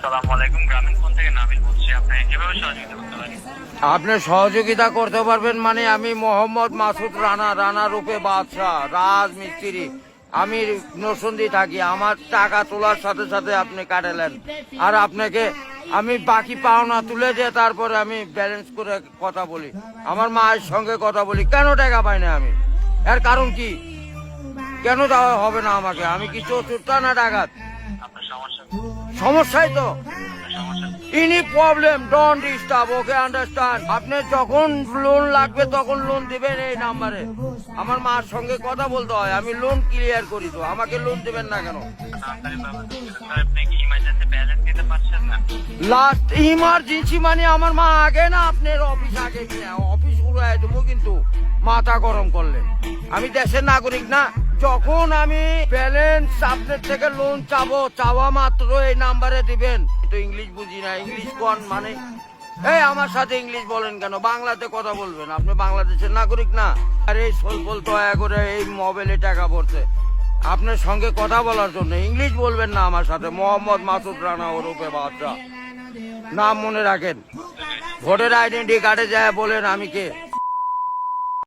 আসসালামু আলাইকুম, গ্রামীণ ফোন থেকে নাবিল বলছি। আপনি কিভাবে সহযোগিতা করতে পারেন? আপনি সহযোগিতা করতে পারবেন মানে আমি মোহাম্মদ মাসুদ রানা রূপে বাদশাহ রাজমিস্ত্রি। আমি নরসিংদী থাকি। আমার টাকা তোলার সাথে সাথে আপনি কাটালেন, আর আপনাকে আমি বাকি পাওনা তুলে দিয়ে তারপরে আমি ব্যালেন্স করে কথা বলি, আমার মায়ের সঙ্গে কথা বলি। কেন টাকা পাই না আমি? এর কারণ কি? কেন দেওয়া হবে না আমাকে? আমি কি চতুর্থ না ডাকাত? আপনার সমস্যা সমস্যাই তো সমস্যা any problem don't disturb, okay understand. আপনি যখন লোন লাগবে তখন লোন দিবেন এই নাম্বারে। আমার মার সঙ্গে কথা বলতে হয়, আমি লোন ক্লিয়ার করি। তো আমাকে লোন দিবেন না কেন? তাড়াতাড়ি পাবেন। স্যার, আপনি কি ইমার্জেন্সি ব্যালেন্স দিতে পারছেন না? লাস্ট ইমার্জেন্সি মানে আমার মা আগে না আপনার অফিস আগে কিনা অফিস উড়াই দেবো কিন্তু মাথা গরম করলে। আমি দেশের নাগরিক না। যখন আমি ব্যালেন্স আপনার থেকে লোন চাওয়া মাত্র এই নাম্বারে দিবেন। তো ইংলিশ বুঝি না, ইংলিশ কোন মানে? এই আমার সাথে ইংলিশ বলেন কেন? বাংলাতে কথা বলবেন। আপনি বাংলাদেশের নাগরিক না? আর এই বলতে হয় করে এই মোবাইলে টাকা পড়ছে আপনার সঙ্গে কথা বলার জন্য। ইংলিশ বলবেন না আমার সাথে। মোহাম্মদ মাসুদ রানা ওরফে বাদশাহ, নাম মনে রাখেন। ভোটার আইডেন্টি কার্ডে যায় বলেন আমি কে।